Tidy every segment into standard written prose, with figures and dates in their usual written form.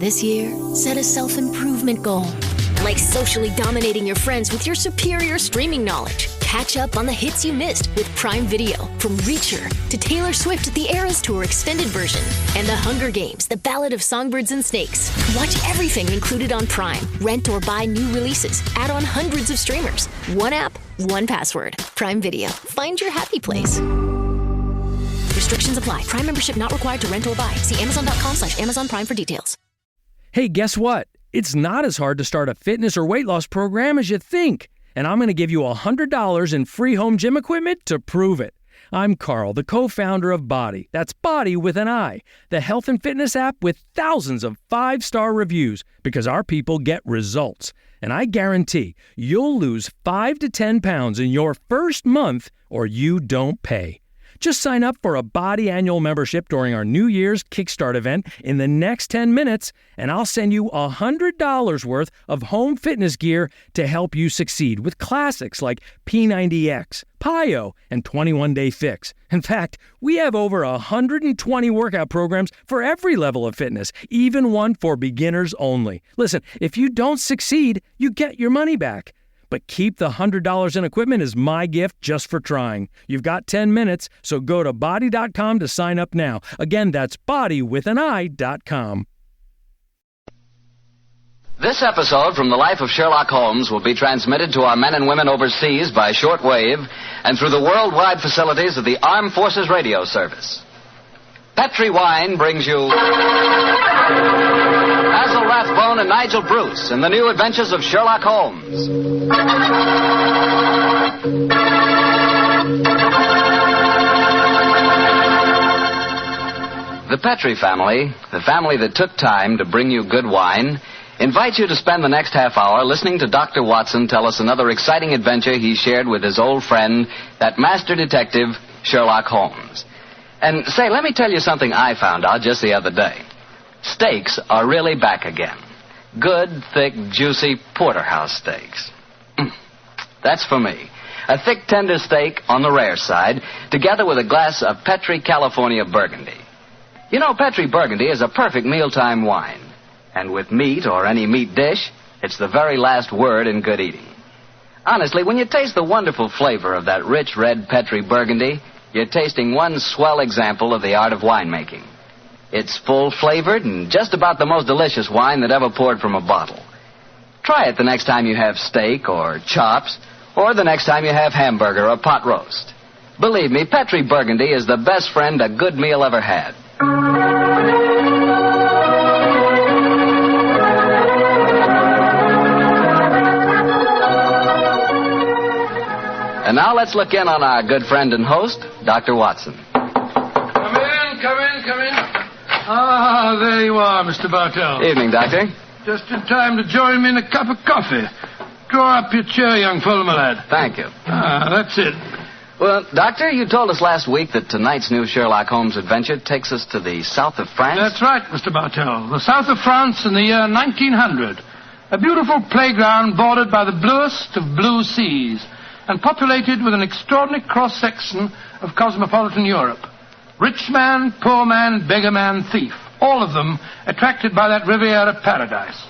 This year, set a self-improvement goal, like socially dominating your friends with your superior streaming knowledge. Catch up on the hits you missed with Prime Video, from Reacher to Taylor Swift The Eras Tour extended version and The Hunger Games, The Ballad of Songbirds and Snakes. Watch everything included on Prime. Rent or buy new releases. Add on hundreds of streamers. One app, one password. Prime Video. Find your happy place. Restrictions apply. Prime membership not required to rent or buy. See Amazon.com/Amazon Prime for details. Hey, guess what? It's not as hard to start a fitness or weight loss program as you think. And I'm going to give you $100 in free home gym equipment to prove it. I'm Carl, the co-founder of Body. That's Body with an I, the health and fitness app with thousands of 5-star reviews, because our people get results. And I guarantee you'll lose 5 to 10 pounds in your first month, or you don't pay. Just sign up for a Body annual membership during our New Year's Kickstart event in the next 10 minutes, and I'll send you $100 worth of home fitness gear to help you succeed with classics like P90X, PiYo, and 21-Day Fix. In fact, we have over 120 workout programs for every level of fitness, even one for beginners only. Listen, if you don't succeed, you get your money back. But keep the $100 in equipment as my gift just for trying. You've got 10 minutes, so go to body.com to sign up now. Again, that's bodywithanI.com. This episode from the life of Sherlock Holmes will be transmitted to our men and women overseas by shortwave and through the worldwide facilities of the Armed Forces Radio Service. Petri Wine brings you Basil Rathbone and Nigel Bruce in the new Adventures of Sherlock Holmes. The Petri family, the family that took time to bring you good wine, invites you to spend the next half hour listening to Dr. Watson tell us another exciting adventure he shared with his old friend, that master detective, Sherlock Holmes. And say, let me tell you something I found out just the other day. Steaks are really back again. Good, thick, juicy porterhouse steaks. That's for me. A thick, tender steak on the rare side, together with a glass of Petri California Burgundy. You know, Petri Burgundy is a perfect mealtime wine. And with meat or any meat dish, it's the very last word in good eating. Honestly, when you taste the wonderful flavor of that rich red Petri Burgundy, you're tasting one swell example of the art of winemaking. It's full-flavored and just about the most delicious wine that ever poured from a bottle. Try it the next time you have steak or chops, or the next time you have hamburger or pot roast. Believe me, Petri Burgundy is the best friend a good meal ever had. And now let's look in on our good friend and host, Dr. Watson. Come in. Ah, there you are, Mr. Bartell. Evening, Doctor. Just in time to join me in a cup of coffee. Draw up your chair, young fellow, my lad. Thank you. Ah, that's it. Well, Doctor, you told us last week that tonight's new Sherlock Holmes adventure takes us to the south of France. That's right, Mr. Bartell. The south of France in the year 1900. A beautiful playground bordered by the bluest of blue seas and populated with an extraordinary cross-section of cosmopolitan Europe. Rich man, poor man, beggar man, thief. All of them attracted by that Riviera paradise.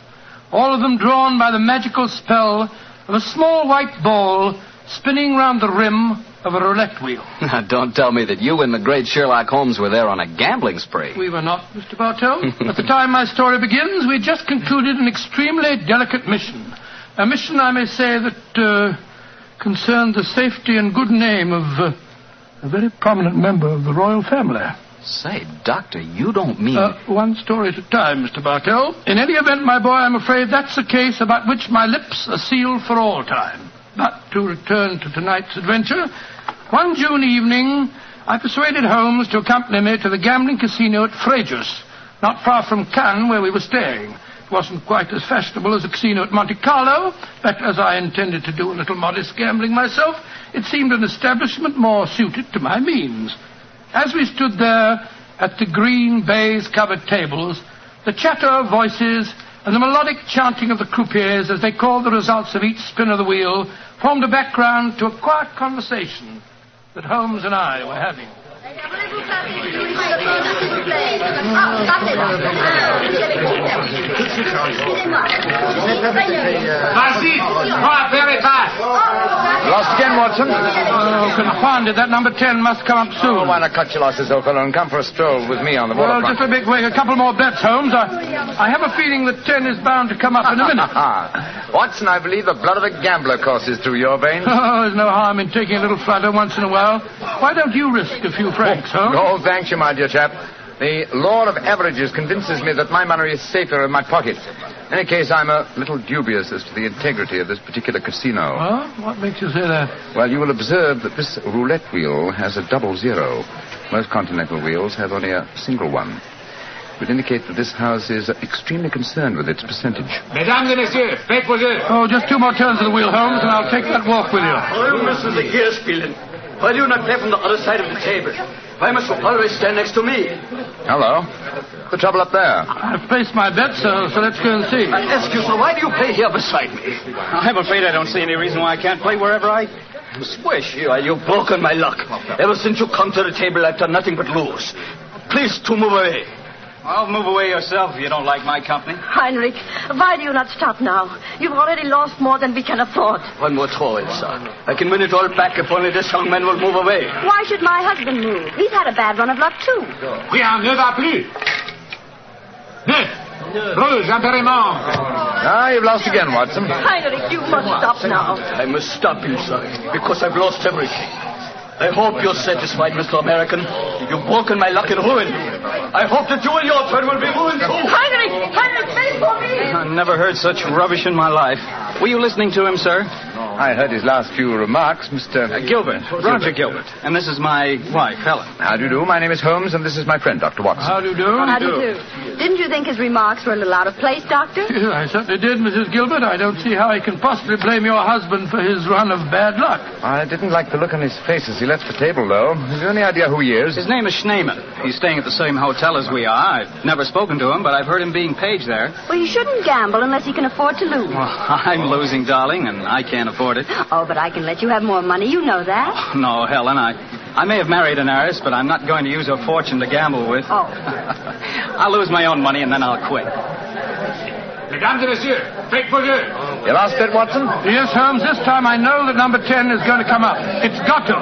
All of them drawn by the magical spell of a small white ball spinning round the rim of a roulette wheel. Now, don't tell me that you and the great Sherlock Holmes were there on a gambling spree. We were not, Mr. Bartell. At the time my story begins, we just concluded an extremely delicate mission. A mission, I may say, that concerned the safety and good name of a very prominent member of the royal family. Say, Doctor, you don't mean... One story at a time, Mr. Bartell. In any event, my boy, I'm afraid that's a case about which my lips are sealed for all time. But to return to tonight's adventure, one June evening, I persuaded Holmes to accompany me to the gambling casino at Fréjus, not far from Cannes, where we were staying. It wasn't quite as fashionable as the casino at Monte Carlo, but as I intended to do a little modest gambling myself, it seemed an establishment more suited to my means. As we stood there at the green baize-covered tables, the chatter of voices and the melodic chanting of the croupiers as they called the results of each spin of the wheel formed a background to a quiet conversation that Holmes and I were having. very fast. Lost again, Watson. Oh, confounded. That number 10 must come up soon. Oh, why not cut your losses, old fellow, and come for a stroll with me on the waterfront? Well, just a big wait. A couple more bets, Holmes. I have a feeling that 10 is bound to come up in a minute. Watson, I believe the blood of a gambler courses through your veins. Oh, there's no harm in taking a little flutter once in a while. Why don't you risk a few francs, Holmes? Oh, thanks you, my dear chap. The law of averages convinces me that my money is safer in my pocket. In any case, I'm a little dubious as to the integrity of this particular casino. Oh? What makes you say that? Well, you will observe that this roulette wheel has a 00. Most continental wheels have only a single one. It would indicate that this house is extremely concerned with its percentage. Mesdames et messieurs, faites vos jeux. Oh, just 2 more turns of the wheel, Holmes, and I'll take that walk with you. Why müssen Sie hier spielen? Why do you not play from the other side of the table? Why must you always stand next to me? Hello. The trouble up there? I've placed my bet, so let's go and see. I ask you, sir, why do you play here beside me? I'm afraid I don't see any reason why I can't play wherever I wish. You've broken my luck. Ever since you come to the table, I've done nothing but lose. Please to move away. Well, move away yourself if you don't like my company. Heinrich, why do you not stop now? You've already lost more than we can afford. One more throw in, sir. I can win it all back if only this young man will move away. Why should my husband move? He's had a bad run of luck, too. Rien ne va plus. Neuf. Rouge, impérément. Ah, you've lost again, Watson. Heinrich, you must stop now. I must stop you, sir, because I've lost everything. I hope you're satisfied, Mr. American. You've broken my luck and ruined me. I hope that you and your turn will be ruined too. Heinrich, wait for me. I never heard such rubbish in my life. Were you listening to him, sir? I heard his last few remarks, Mr. Gilbert. Roger Gilbert. And this is my wife, Helen. How do you do? My name is Holmes, and this is my friend, Dr. Watson. How do you do? How do you do? Didn't you think his remarks were a little out of place, Doctor? I certainly did, Mrs. Gilbert. I don't see how I can possibly blame your husband for his run of bad luck. I didn't like the look on his face as he left the table, though. Have you any idea who he is? His name is Schneemann. He's staying at the same hotel as we are. I've never spoken to him, but I've heard him being paged there. Well, you shouldn't gamble unless you can afford to lose. Well, I'm losing, darling, and I can't afford it. Oh, but I can let you have more money. You know that. No, Helen, I may have married an heiress, but I'm not going to use her fortune to gamble with. Oh. I'll lose my own money, and then I'll quit. Mesdames et messieurs, faites vos jeux. You lost it, Watson? Yes, Holmes, this time I know that number 10 is going to come up. It's got to.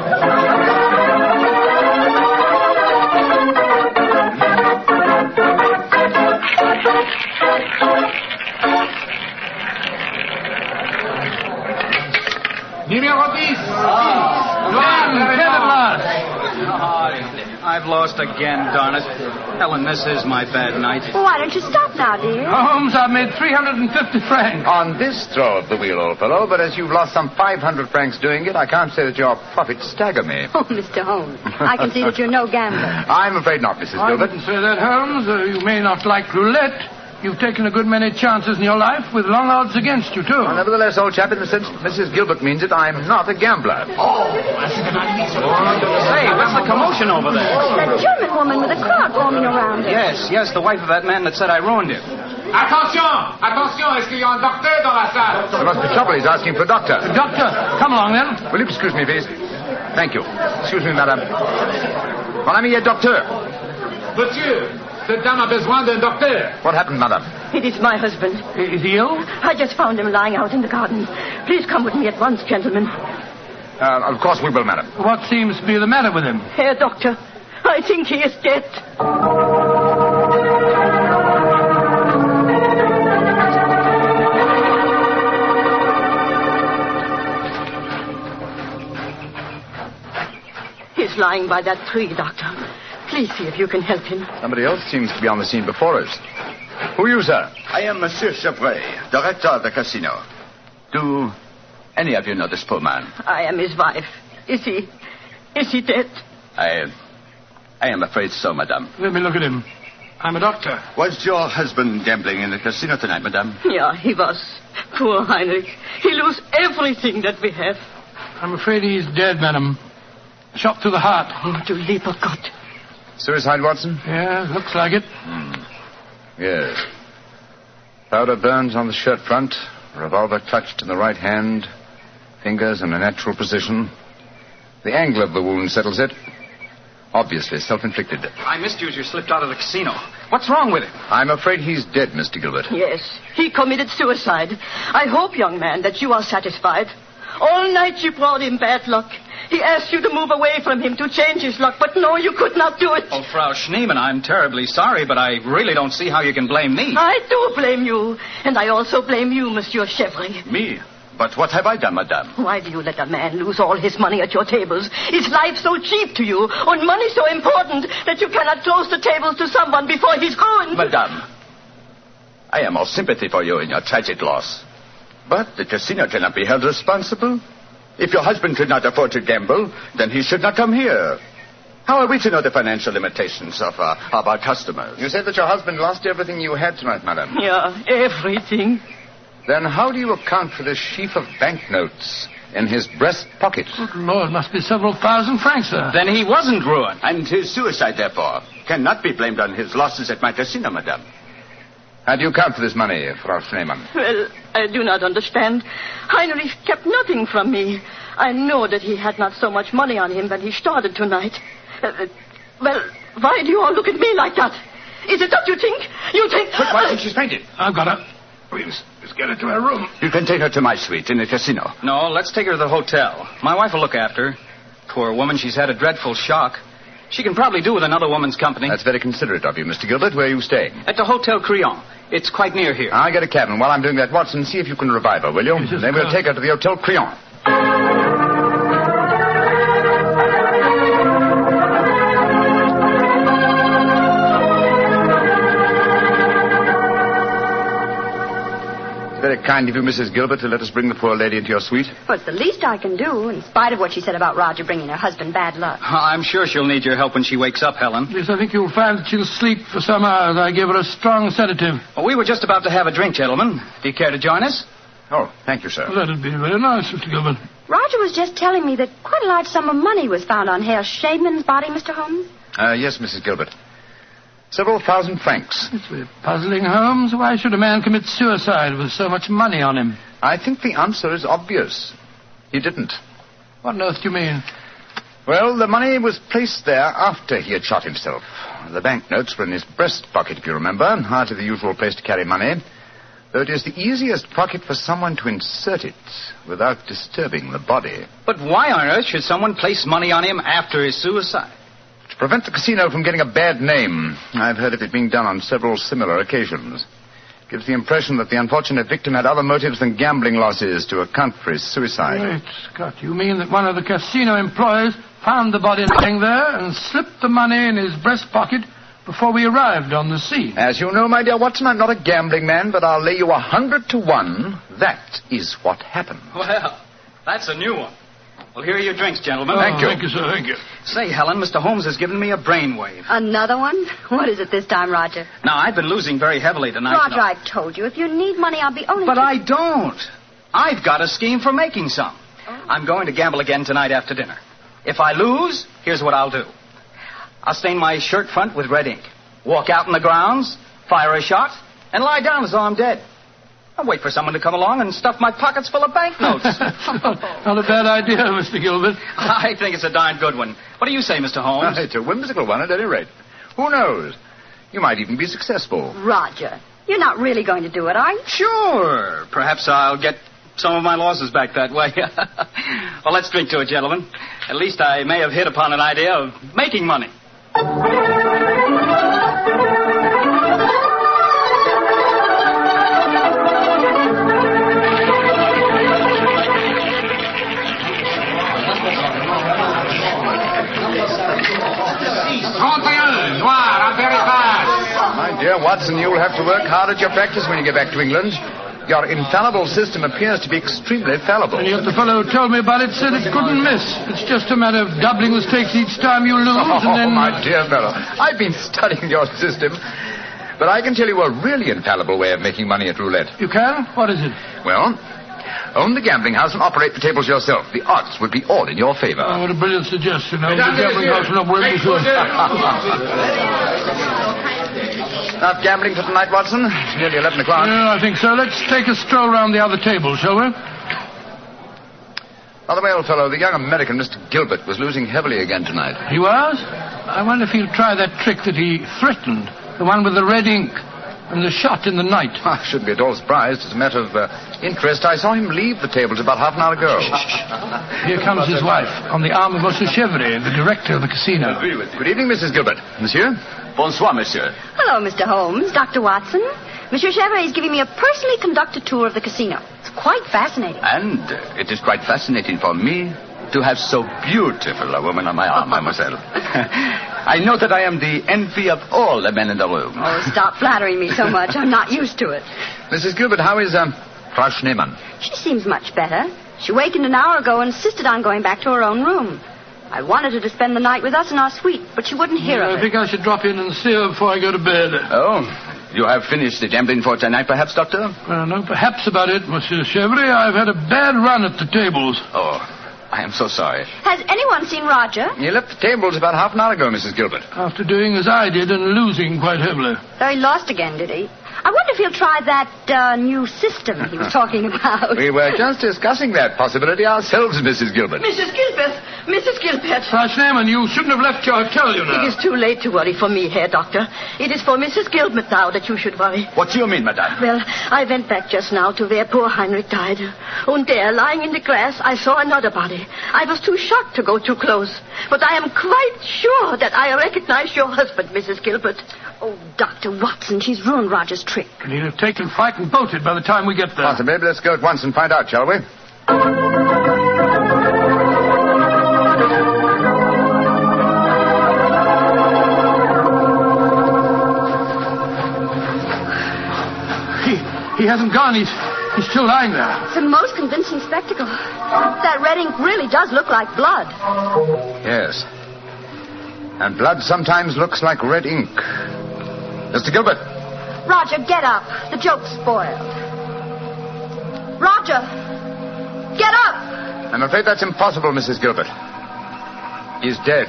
Numéro 10. I've lost again, darn it. Helen, this is my bad night. Well, why don't you stop now, dear? Holmes, I've made 350 francs. On this throw of the wheel, old fellow, but as you've lost some 500 francs doing it, I can't say that your profits stagger me. Oh, Mr. Holmes, I can see that you're no gambler. I'm afraid not, Mrs. I Gilbert. wouldn't say that, Holmes. You may not like roulette. You've taken a good many chances in your life with long odds against you, too. Well, nevertheless, old chap, in the sense Mrs. Gilbert means it, I'm not a gambler. Say, what's the commotion over there? That German woman with a crowd forming around her. Yes, the wife of that man that said I ruined him. Attention, est-ce qu'il y a un docteur dans la salle? There must be trouble. He's asking for a doctor. Doctor, come along, then. Will you excuse me, please? Thank you. Excuse me, madame. Mon ami est docteur. Monsieur, cette dame a besoin d'un docteur. What happened, madame? It is my husband. Is he ill? I just found him lying out in the garden. Please come with me at once, gentlemen. Of course we will, madam. What seems to be the matter with him? Herr Doctor, I think he is dead. He's lying by that tree, Doctor. Please see if you can help him. Somebody else seems to be on the scene before us. Who are you, sir? I am Monsieur Chevray, director of the casino. Do any of you know this poor man? I am his wife. Is he dead? I am afraid so, madame. Let me look at him. I'm a doctor. Was your husband gambling in the casino tonight, madame? Yeah, he was. Poor Heinrich. He lost everything that we have. I'm afraid he's dead, madam. Shot through the heart. Oh, du lieber Gott. Suicide, Watson? Yeah, looks like it. Yes. Powder burns on the shirt front, revolver clutched in the right hand, fingers in a natural position. The angle of the wound settles it. Obviously self-inflicted. I missed you as you slipped out of the casino. What's wrong with him? I'm afraid he's dead, Mr. Gilbert. Yes, he committed suicide. I hope, young man, that you are satisfied. All night you brought him bad luck. He asked you to move away from him to change his luck, but no, you could not do it. Oh, Frau Schneemann, I'm terribly sorry, but I really don't see how you can blame me. I do blame you, and I also blame you, Monsieur Chevry. Me? But what have I done, madame? Why do you let a man lose all his money at your tables? Is life so cheap to you, and money so important, that you cannot close the tables to someone before he's ruined? Madame, I am all sympathy for you in your tragic loss. But the casino cannot be held responsible. If your husband could not afford to gamble, then he should not come here. How are we to know the financial limitations of our customers? You said that your husband lost everything you had tonight, madam. Yeah, everything. Then how do you account for this sheaf of banknotes in his breast pocket? Good Lord, must be several thousand francs, sir. Then he wasn't ruined. And his suicide, therefore, cannot be blamed on his losses at my casino, madame. How do you account for this money, Frau Schneemann? Well, I do not understand. Heinrich kept nothing from me. I know that he had not so much money on him when he started tonight. Well, why do you all look at me like that? Is it that you think? You think... Quick, Watson, she's fainted. I've got her. Let's get her to her room. You can take her to my suite in the casino. No, let's take her to the hotel. My wife will look after her. Poor woman, she's had a dreadful shock. She can probably do with another woman's company. That's very considerate of you, Mr. Gilbert. Where are you staying? At the Hotel Crillon. It's quite near here. I'll get a cab, and while I'm doing that, Watson, see if you can revive her, will you? Yes, Then we'll take her to the Hotel Crillon. Very kind of you, Mrs. Gilbert, to let us bring the poor lady into your suite. Well, it's the least I can do, in spite of what she said about Roger bringing her husband bad luck. I'm sure she'll need your help when she wakes up, Helen. Yes, I think you'll find that she'll sleep for some hours. I gave her a strong sedative. Well, we were just about to have a drink, gentlemen. Do you care to join us? Oh, thank you, sir. Well, that'd be very nice, Mr. Gilbert. Roger was just telling me that quite a large sum of money was found on Herr Schneemann's body, Mr. Holmes. Yes, Mrs. Gilbert. Several thousand francs. It's very puzzling, Holmes. Why should a man commit suicide with so much money on him? I think the answer is obvious. He didn't. What on earth do you mean? Well, the money was placed there after he had shot himself. The banknotes were in his breast pocket, if you remember. Hardly the usual place to carry money. Though it is the easiest pocket for someone to insert it without disturbing the body. But why on earth should someone place money on him after his suicide? To prevent the casino from getting a bad name. I've heard of it being done on several similar occasions. It gives the impression that the unfortunate victim had other motives than gambling losses to account for his suicide. Great Scott, you mean that one of the casino employees found the body lying there and slipped the money in his breast pocket before we arrived on the scene? As you know, my dear Watson, I'm not a gambling man, but I'll lay you 100 to 1. That is what happened. Well, that's a new one. Well, here are your drinks, gentlemen. Thank you. Thank you, sir. Thank you. Say, Helen, Mr. Holmes has given me a brainwave. Another one? What is it this time, Roger? Now, I've been losing very heavily tonight. Roger, I've told you, if you need money, I'll be only... But I don't. I've got a scheme for making some. Oh. I'm going to gamble again tonight after dinner. If I lose, here's what I'll do. I'll stain my shirt front with red ink, walk out in the grounds, fire a shot, and lie down as though I'm dead. I'll wait for someone to come along and stuff my pockets full of banknotes. Not a bad idea, Mr. Gilbert. I think it's a darn good one. What do you say, Mr. Holmes? It's a whimsical one at any rate. Who knows? You might even be successful. Roger, you're not really going to do it, are you? Sure. Perhaps I'll get some of my losses back that way. Well, let's drink to it, gentlemen. At least I may have hit upon an idea of making money. My dear Watson, you'll have to work hard at your practice when you get back to England. Your infallible system appears to be extremely fallible. And yet the fellow who told me about it said it couldn't miss. It's just a matter of doubling the stakes each time you lose, and then... my dear fellow, I've been studying your system, but I can tell you a really infallible way of making money at roulette. You can? What is it? Well, own the gambling house and operate the tables yourself. The odds would be all in your favor. Oh, what a brilliant suggestion. The gambling house will not work before. Enough gambling for tonight, Watson? It's nearly 11 o'clock. Yeah, I think so. Let's take a stroll round the other table, shall we? By the way, old fellow, the young American, Mr. Gilbert, was losing heavily again tonight. He was? I wonder if he'll try that trick that he threatened The one with the red ink and the shot in the night. I shouldn't be at all surprised. As a matter of interest, I saw him leave the tables about half an hour ago. Here comes his wife, on the arm of Monsieur Chevrolet, the director of the casino. Good evening, Mrs. Gilbert. Monsieur? Bonsoir, monsieur. Hello, Mr. Holmes, Dr. Watson. Monsieur Chevrolet is giving me a personally conducted tour of the casino. It's quite fascinating. And it is quite fascinating for me to have so beautiful a woman on my arm, mademoiselle. I know that I am the envy of all the men in the room. Oh, stop flattering me so much. I'm not used to it. Mrs. Gilbert, how is Frau Schneemann? She seems much better. She wakened an hour ago and insisted on going back to her own room. I wanted her to spend the night with us in our suite, but she wouldn't hear of it. I think I should drop in and see her before I go to bed. Oh, you have finished the gambling for tonight, perhaps, Doctor? No, perhaps about it, Monsieur Chevrolet. I've had a bad run at the tables. Oh, I am so sorry. Has anyone seen Roger? He left the tables about half an hour ago, Mrs. Gilbert. After doing as I did and losing quite heavily. So he lost again, did he? I wonder if he'll try that new system he was talking about. We were just discussing that possibility ourselves, Mrs. Gilbert. Mrs. Gilbert! Mrs. Gilbert! Frau Schneemann, you shouldn't have left your hotel, you know. It is too late to worry for me, Herr Doctor. It is for Mrs. Gilbert now that you should worry. What do you mean, madame? Well, I went back just now to where poor Heinrich died. And there, lying in the grass, I saw another body. I was too shocked to go too close. But I am quite sure that I recognize your husband, Mrs. Gilbert. Oh, Dr. Watson, she's ruined Roger's trick. And he'll have taken fright and bolted by the time we get there. Possibly. Let's go at once and find out, shall we? He hasn't gone. He's still lying there. It's a most convincing spectacle. That red ink really does look like blood. Yes. And blood sometimes looks like red ink. Mr. Gilbert. Roger, get up. The joke's spoiled. Roger! Get up! I'm afraid that's impossible, Mrs. Gilbert. He's dead.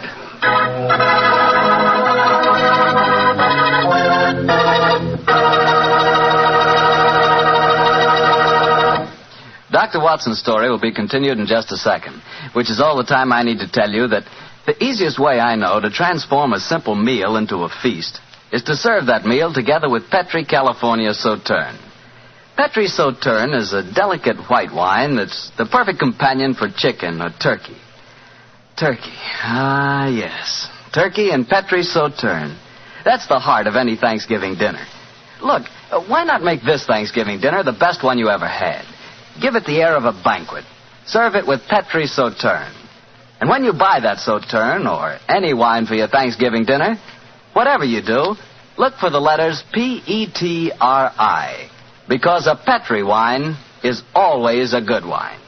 Dr. Watson's story will be continued in just a second, which is all the time I need to tell you that the easiest way I know to transform a simple meal into a feast is to serve that meal together with Petri California Sauterne. Petri Sauterne is a delicate white wine that's the perfect companion for chicken or turkey. Turkey. Ah, yes. Turkey and Petri Sauterne. That's the heart of any Thanksgiving dinner. Look, why not make this Thanksgiving dinner the best one you ever had? Give it the air of a banquet. Serve it with Petri Sauterne. And when you buy that Sauterne or any wine for your Thanksgiving dinner, whatever you do, look for the letters P-E-T-R-I, because a Petri wine is always a good wine.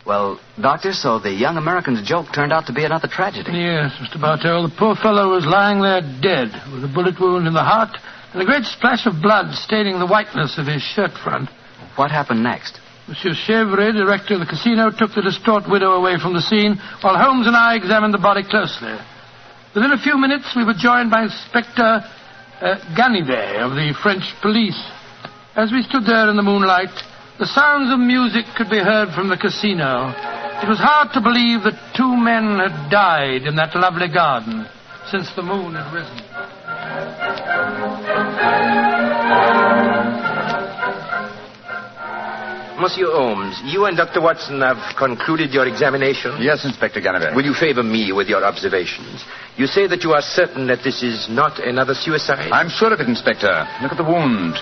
Well, Doctor, so the young American's joke turned out to be another tragedy. Yes, Mr. Bartell. The poor fellow was lying there dead, with a bullet wound in the heart and a great splash of blood staining the whiteness of his shirt front. What happened next? Monsieur Chevrolet, director of the casino, took the distraught widow away from the scene, while Holmes and I examined the body closely. Within a few minutes, we were joined by Inspector Ganivet of the French police. As we stood there in the moonlight, the sounds of music could be heard from the casino. It was hard to believe that two men had died in that lovely garden since the moon had risen. Monsieur Holmes, you and Dr. Watson have concluded your examination? Yes, Inspector Ganivet. Will you favor me with your observations? You say that you are certain that this is not another suicide? I'm sure of it, Inspector. Look at the wound.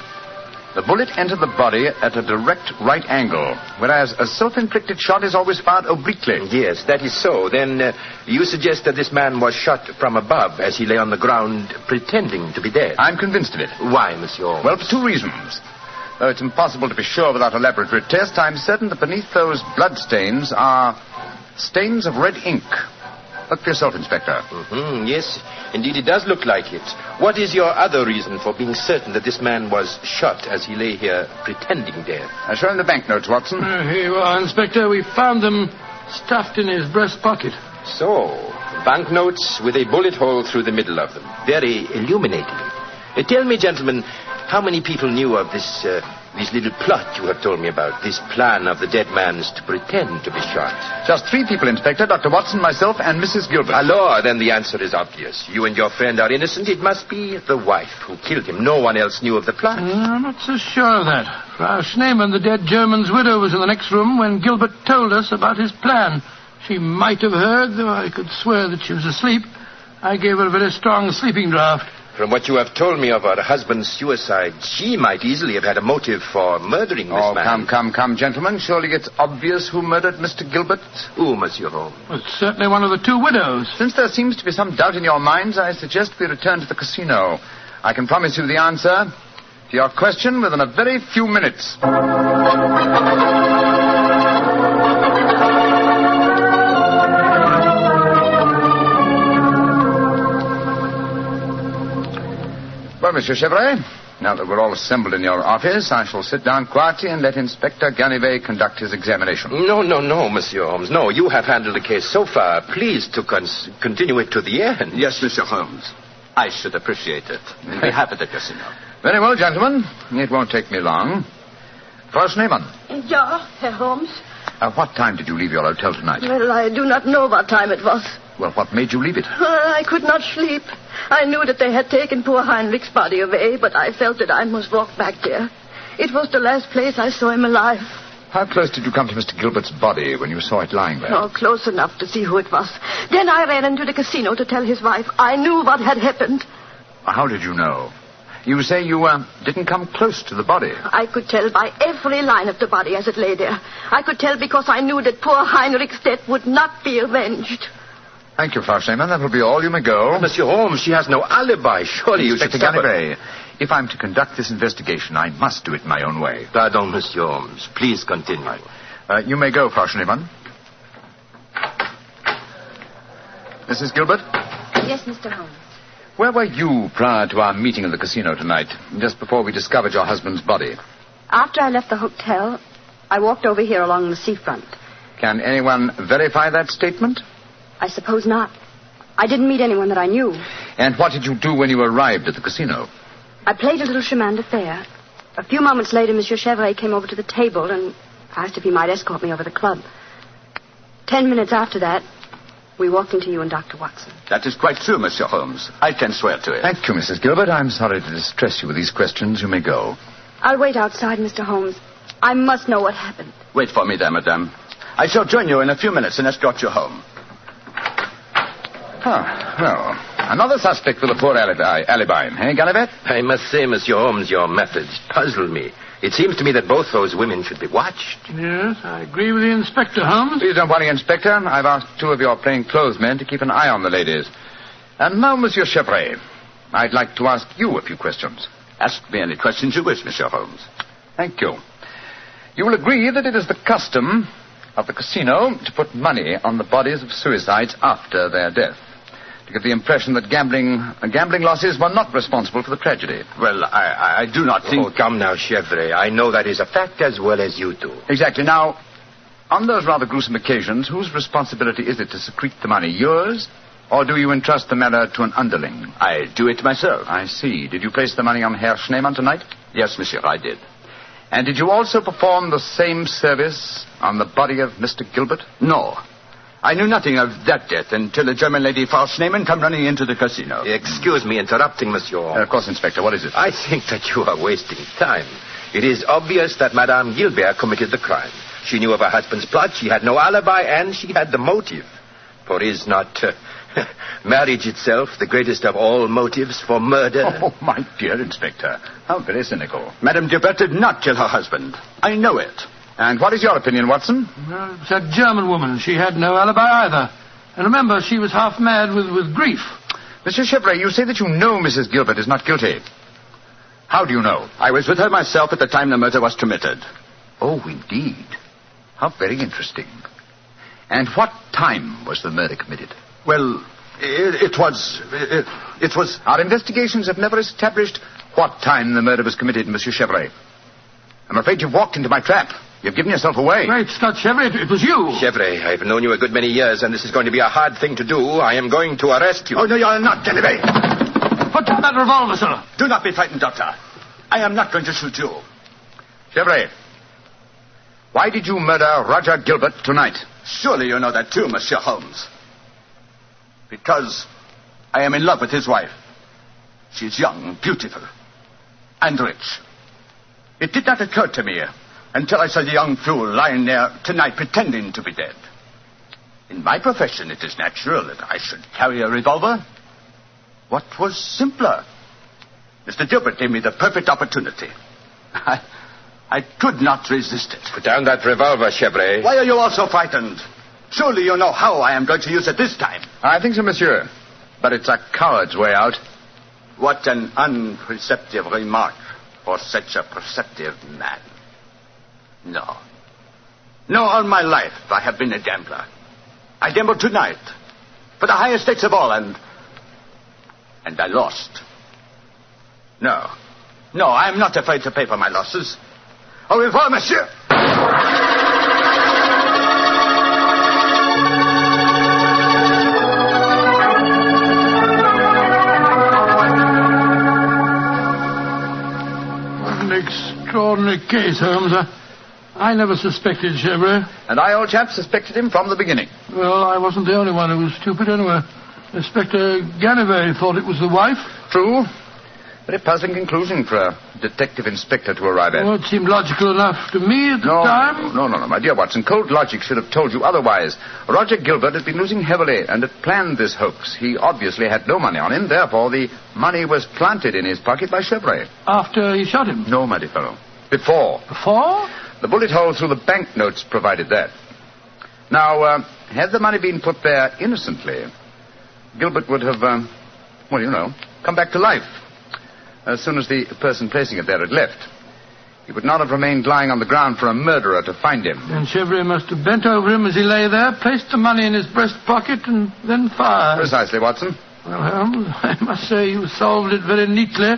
The bullet entered the body at a direct right angle, whereas a self-inflicted shot is always fired obliquely. Yes, that is so. Then you suggest that this man was shot from above as he lay on the ground pretending to be dead? I'm convinced of it. Why, Monsieur Holmes? Well, for two reasons. Though it's impossible to be sure without a laboratory test, I'm certain that beneath those blood stains are stains of red ink. Look for yourself, Inspector. Mm-hmm. Yes, indeed it does look like it. What is your other reason for being certain that this man was shot as he lay here pretending dead? Show him the banknotes, Watson. Here you are, Inspector. We found them stuffed in his breast pocket. So, banknotes with a bullet hole through the middle of them. Very illuminating. Tell me, gentlemen, how many people knew of this This little plot you have told me about, this plan of the dead man's to pretend to be shot. Just 3 people, Inspector. Dr. Watson, myself, and Mrs. Gilbert. Alors, then the answer is obvious. You and your friend are innocent. It must be the wife who killed him. No one else knew of the plot. I'm not so sure of that. Frau Schneemann, the dead German's widow, was in the next room when Gilbert told us about his plan. She might have heard, though I could swear that she was asleep. I gave her a very strong sleeping draught. From what you have told me of her husband's suicide, she might easily have had a motive for murdering this man. Come, gentlemen. Surely it's obvious who murdered Mr. Gilbert? Who, Monsieur Holmes? Well, it's certainly one of the 2 widows. Since there seems to be some doubt in your minds, I suggest we return to the casino. I can promise you the answer to your question within a very few minutes. Well, Monsieur Chevrolet, now that we're all assembled in your office, I shall sit down quietly and let Inspector Ganivet conduct his examination. No, Monsieur Holmes. No, you have handled the case so far. Please to continue it to the end. Yes, Monsieur Holmes. I should appreciate it. We'll be happy at the casino. Very well, gentlemen. It won't take me long. Frau Schneemann. Ja, Herr Holmes. What time did you leave your hotel tonight? Well, I do not know what time it was. Well, what made you leave it? I could not sleep. I knew that they had taken poor Heinrich's body away, but I felt that I must walk back there. It was the last place I saw him alive. How close did you come to Mr. Gilbert's body when you saw it lying there? Oh, close enough to see who it was. Then I ran into the casino to tell his wife. I knew what had happened. How did you know? You say you didn't come close to the body. I could tell by every line of the body as it lay there. I could tell because I knew that poor Heinrich's death would not be avenged. Thank you, Frau Schneemann. That will be all. You may go. Monsieur Holmes, she has no alibi. Surely you should stop her. If I'm to conduct this investigation, I must do it my own way. Pardon, Monsieur Holmes. Please continue. You may go, Frau Schneemann. Mrs. Gilbert? Yes, Mr. Holmes. Where were you prior to our meeting at the casino tonight, just before we discovered your husband's body? After I left the hotel, I walked over here along the seafront. Can anyone verify that statement? I suppose not. I didn't meet anyone that I knew. And what did you do when you arrived at the casino? I played a little chemin de fer. A few moments later, Monsieur Chevrolet came over to the table and asked if he might escort me over the club. 10 minutes after that, we walked into you and Dr. Watson. That is quite true, Monsieur Holmes. I can swear to it. Thank you, Mrs. Gilbert. I'm sorry to distress you with these questions. You may go. I'll wait outside, Mr. Holmes. I must know what happened. Wait for me there, madame. I shall join you in a few minutes and escort you home. Well, another suspect with a poor alibi, eh, Gallivet? I must say, Monsieur Holmes, your methods puzzle me. It seems to me that both those women should be watched. Yes, I agree with the Inspector, Holmes. Please don't worry, Inspector. I've asked 2 of your plainclothes men to keep an eye on the ladies. And now, Monsieur Chevrolet, I'd like to ask you a few questions. Ask me any questions you wish, Monsieur Holmes. Thank you. You will agree that it is the custom of the casino to put money on the bodies of suicides after their death, to give the impression that gambling losses were not responsible for the tragedy. Well, I do not think... Oh, come now, Chevrolet. I know that is a fact as well as you do. Exactly. Now, on those rather gruesome occasions, whose responsibility is it to secrete the money? Yours? Or do you entrust the matter to an underling? I do it myself. I see. Did you place the money on Herr Schneemann tonight? Yes, monsieur, I did. And did you also perform the same service on the body of Mr. Gilbert? No. I knew nothing of that death until the German lady Frau Schneemann come running into the casino. Excuse me interrupting, Monsieur Holmes. Of course, Inspector. What is it? I think that you are wasting time. It is obvious that Madame Gilbert committed the crime. She knew of her husband's plot, she had no alibi, and she had the motive. For is not marriage itself the greatest of all motives for murder? Oh, my dear Inspector. How very cynical. Madame Gilbert did not kill her husband. I know it. And what is your opinion, Watson? Well, it's a German woman. She had no alibi either. And remember, she was half mad with grief. Mr. Chevrolet, you say that you know Mrs. Gilbert is not guilty. How do you know? I was with her myself at the time the murder was committed. Oh, indeed. How very interesting. And what time was the murder committed? Well, it was... Our investigations have never established what time the murder was committed, Monsieur Chevrolet. I'm afraid you've walked into my trap. You've given yourself away. Great Scott, Chevrolet, it was you. Chevrolet, I've known you a good many years, and this is going to be a hard thing to do. I am going to arrest you. Oh, no, you're not, Gallivet. Put down that revolver, sir. Do not be frightened, Doctor. I am not going to shoot you. Chevrolet, why did you murder Roger Gilbert tonight? Surely you know that too, Monsieur Holmes. Because I am in love with his wife. She's young, beautiful, and rich. It did not occur to me until I saw the young fool lying there tonight pretending to be dead. In my profession, it is natural that I should carry a revolver. What was simpler? Mr. Gilbert gave me the perfect opportunity. I could not resist it. Put down that revolver, Chevrolet. Why are you all so frightened? Surely you know how I am going to use it this time. I think so, monsieur. But it's a coward's way out. What an unperceptive remark for such a perceptive man. No. No, all my life I have been a gambler. I gambled tonight for the highest stakes of all, and I lost. No, I am not afraid to pay for my losses. Au revoir, monsieur. What an extraordinary case, Holmes. I never suspected Chevrolet. And I, old chap, suspected him from the beginning. Well, I wasn't the only one who was stupid anyway. Inspector Ganivet thought it was the wife. True. Very puzzling conclusion for a detective inspector to arrive at. Well, it seemed logical enough to me at the time. No, my dear Watson. Cold logic should have told you otherwise. Roger Gilbert had been losing heavily and had planned this hoax. He obviously had no money on him. Therefore, the money was planted in his pocket by Chevrolet. After he shot him? No, my dear fellow. Before. Before? The bullet hole through the banknotes provided that. Now, had the money been put there innocently, Gilbert would have, come back to life as soon as the person placing it there had left. He would not have remained lying on the ground for a murderer to find him. And Chevrolet must have bent over him as he lay there, placed the money in his breast pocket, and then fired. Precisely, Watson. Well, Holmes, I must say you solved it very neatly.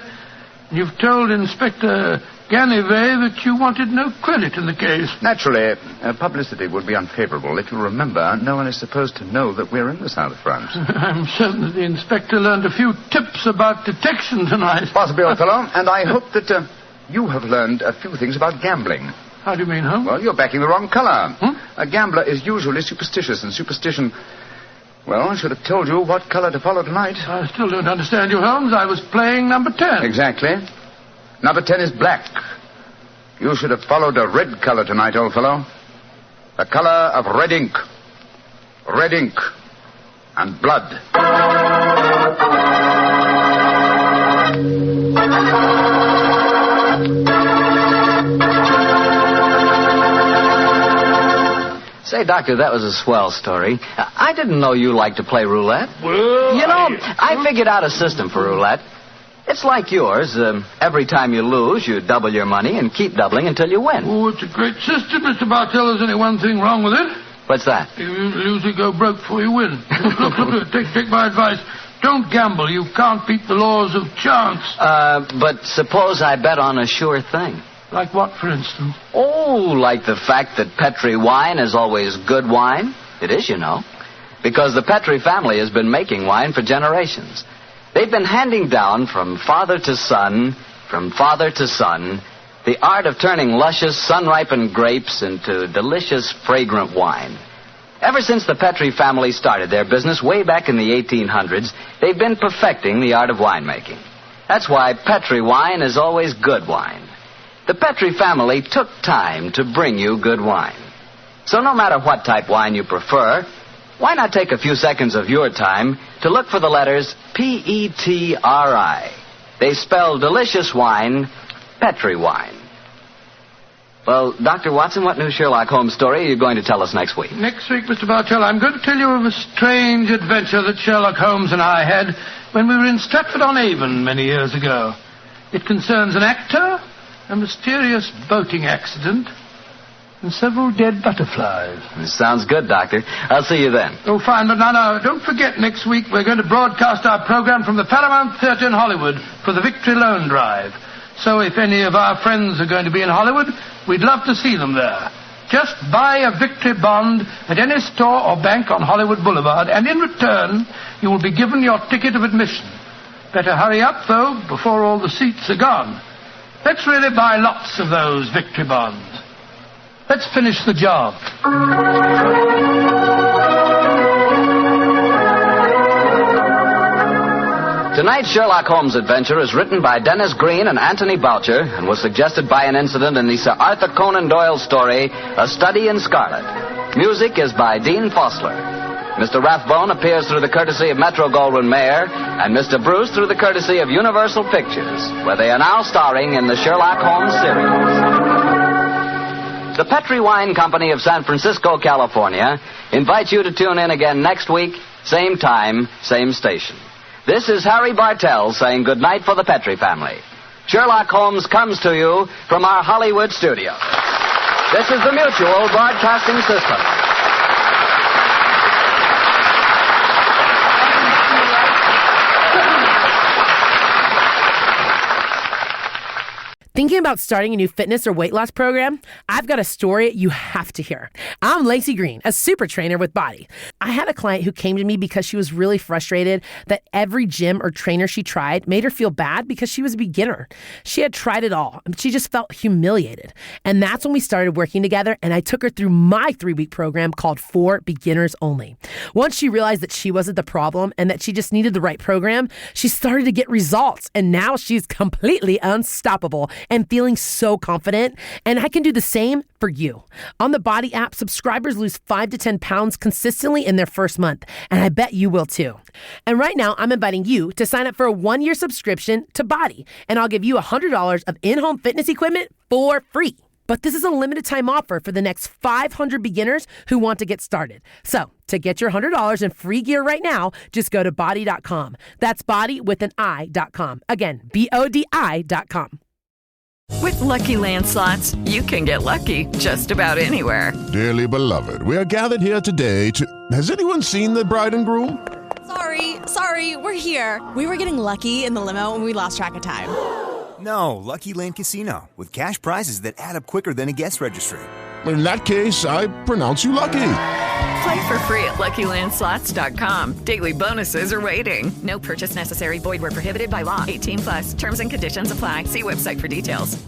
You've told Inspector Ganivet that you wanted no credit in the case. Naturally, publicity would be unfavorable. If you remember, no one is supposed to know that we're in the south of France. I'm certain that the inspector learned a few tips about detection tonight. Possibly, old fellow. And I hope that you have learned a few things about gambling. How do you mean, Holmes? Well, you're backing the wrong color. A gambler is usually superstitious, and superstition... Well, I should have told you what color to follow tonight. I still don't understand you, Holmes. I was playing number 10. Exactly. Number 10 is black. You should have followed a red color tonight, old fellow. The color of red ink. Red ink. And blood. Say, Doctor, that was a swell story. I didn't know you liked to play roulette. Well, I figured out a system for roulette. It's like yours. Every time you lose, you double your money and keep doubling until you win. Oh, it's a great system, Mr. Bartell. There's only one thing wrong with it. What's that? You usually go broke before you win. Look, take my advice. Don't gamble. You can't beat the laws of chance. But suppose I bet on a sure thing. Like what, for instance? Oh, like the fact that Petri wine is always good wine. It is, you know. Because the Petri family has been making wine for generations. They've been handing down from father to son, the art of turning luscious, sun-ripened grapes into delicious, fragrant wine. Ever since the Petri family started their business way back in the 1800s, they've been perfecting the art of winemaking. That's why Petri wine is always good wine. The Petri family took time to bring you good wine. So no matter what type wine you prefer, why not take a few seconds of your time to look for the letters P-E-T-R-I. They spell delicious wine, Petri wine. Well, Dr. Watson, what new Sherlock Holmes story are you going to tell us next week? Next week, Mr. Bartell, I'm going to tell you of a strange adventure that Sherlock Holmes and I had when we were in Stratford-on-Avon many years ago. It concerns an actor, a mysterious boating accident, and several dead butterflies. This sounds good, Doctor. I'll see you then. Oh, fine, but now, don't forget, next week we're going to broadcast our program from the Paramount Theatre in Hollywood for the Victory Loan Drive. So if any of our friends are going to be in Hollywood, we'd love to see them there. Just buy a Victory bond at any store or bank on Hollywood Boulevard, and in return, you will be given your ticket of admission. Better hurry up, though, before all the seats are gone. Let's really buy lots of those victory bonds. Let's finish the job. Tonight's Sherlock Holmes adventure is written by Dennis Green and Anthony Boucher and was suggested by an incident in the Sir Arthur Conan Doyle story, A Study in Scarlet. Music is by Dean Fossler. Mr. Rathbone appears through the courtesy of Metro-Goldwyn-Mayer, and Mr. Bruce through the courtesy of Universal Pictures, where they are now starring in the Sherlock Holmes series. The Petri Wine Company of San Francisco, California, invites you to tune in again next week, same time, same station. This is Harry Bartell saying goodnight for the Petri family. Sherlock Holmes comes to you from our Hollywood studio. This is the Mutual Broadcasting System. Thinking about starting a new fitness or weight loss program? I've got a story you have to hear. I'm Lacey Green, a super trainer with Body. I had a client who came to me because she was really frustrated that every gym or trainer she tried made her feel bad because she was a beginner. She had tried it all, but she just felt humiliated. And that's when we started working together, and I took her through my 3-week program called For Beginners Only. Once she realized that she wasn't the problem and that she just needed the right program, she started to get results, and now she's completely unstoppable and feeling so confident, and I can do the same for you. On the Body app, subscribers lose 5 to 10 pounds consistently in their first month, and I bet you will too. And right now, I'm inviting you to sign up for a 1-year subscription to Body, and I'll give you $100 of in-home fitness equipment for free. But this is a limited time offer for the next 500 beginners who want to get started. So, to get your $100 in free gear right now, just go to body.com. That's body with an I.com. Again, BODI.com. With Lucky Land Slots, you can get lucky just about anywhere. Dearly beloved, we are gathered here today to... Has anyone seen the bride and groom? Sorry, we're here. We were getting lucky in the limo and we lost track of time. No, Lucky Land Casino, with cash prizes that add up quicker than a guest registry. In that case, I pronounce you lucky. Play for free at LuckyLandSlots.com. Daily bonuses are waiting. No purchase necessary. Void where prohibited by law. 18+. Terms and conditions apply. See website for details.